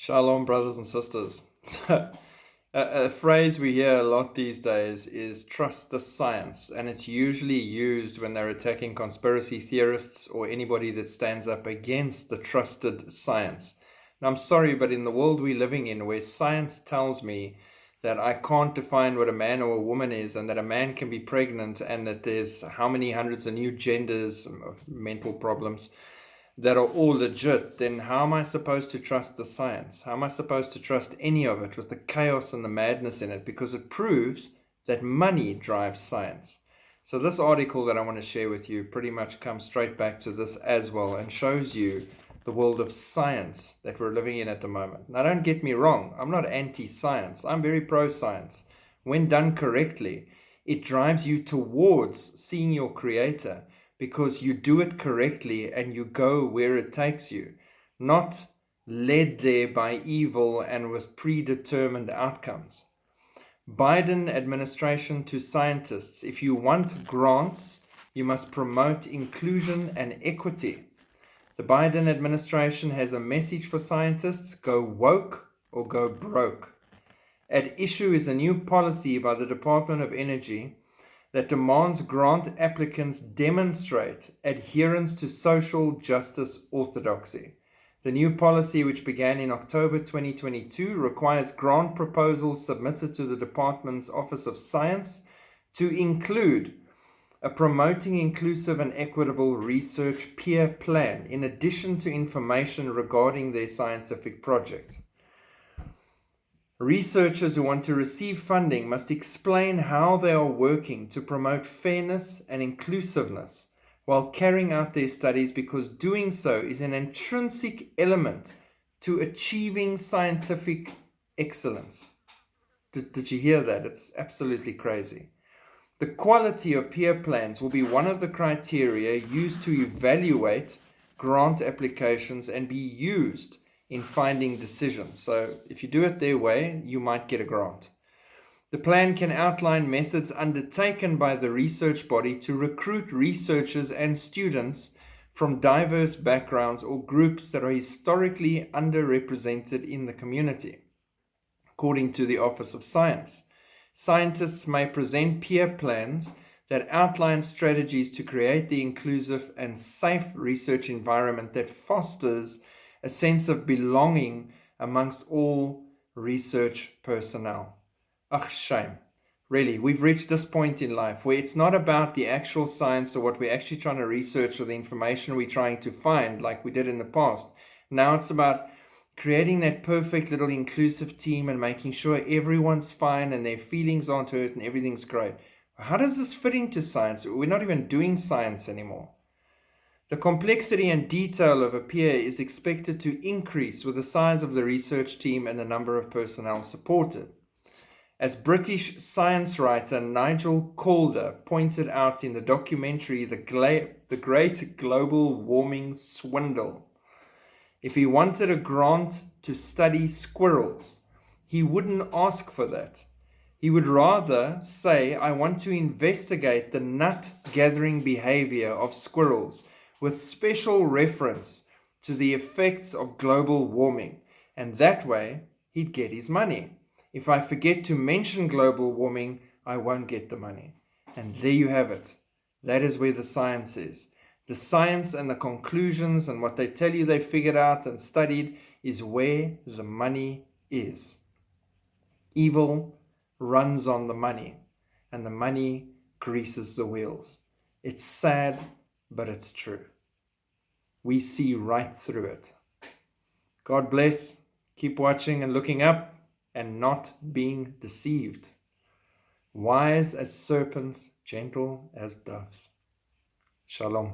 Shalom, brothers and sisters. A phrase we hear a lot these days is trust the science, and it's usually used when they're attacking conspiracy theorists or anybody that stands up against the trusted science. Now, I'm sorry, but in the world we're living in, where science tells me that I can't define what a man or a woman is, and that a man can be pregnant, and that there's how many hundreds of new genders, mental problems, that are all legit, then how am I supposed to trust the science? How am I supposed to trust any of it with the chaos and the madness in it? Because it proves that money drives science. So this article that I want to share with you pretty much comes straight back to this as well and shows you the world of science that we're living in at the moment. Now, don't get me wrong. I'm not anti-science. I'm very pro-science. When done correctly, it drives you towards seeing your creator, because you do it correctly and you go where it takes you, not led there by evil and with predetermined outcomes. Biden administration to scientists: if you want grants, you must promote inclusion and equity. The Biden administration has a message for scientists: go woke or go broke. At issue is a new policy by the Department of Energy that demands grant applicants demonstrate adherence to social justice orthodoxy. The new policy, which began in October 2022, requires grant proposals submitted to the Department's Office of Science to include a promoting inclusive and equitable research peer plan, in addition to information regarding their scientific project. Researchers who want to receive funding must explain how they are working to promote fairness and inclusiveness while carrying out their studies, because doing so is an intrinsic element to achieving scientific excellence. Did you hear that? It's absolutely crazy. The quality of peer plans will be one of the criteria used to evaluate grant applications and be used in finding decisions. So if you do it their way, you might get a grant. The plan can outline methods undertaken by the research body to recruit researchers and students from diverse backgrounds or groups that are historically underrepresented in the community. According to the Office of Science, scientists may present peer plans that outline strategies to create the inclusive and safe research environment that fosters a sense of belonging amongst all research personnel. Ach, shame. Really, we've reached this point in life where it's not about the actual science or what we're actually trying to research or the information we're trying to find like we did in the past. Now it's about creating that perfect little inclusive team and making sure everyone's fine and their feelings aren't hurt and everything's great. How does this fit into science? We're not even doing science anymore. The complexity and detail of a peer is expected to increase with the size of the research team and the number of personnel supported. As British science writer Nigel Calder pointed out in the documentary The Great Global Warming Swindle, if he wanted a grant to study squirrels, he wouldn't ask for that. He would rather say, I want to investigate the nut-gathering behavior of squirrels with special reference to the effects of global warming, and that way he'd get his money. If I forget to mention global warming, I won't get the money. And there you have it. That is where the science is. The science and the conclusions and what they tell you they figured out and studied is where the money is. Evil runs on the money, and the money greases the wheels. It's sad, but it's true. We see right through it. God bless. Keep watching and looking up and not being deceived. Wise as serpents, gentle as doves. Shalom.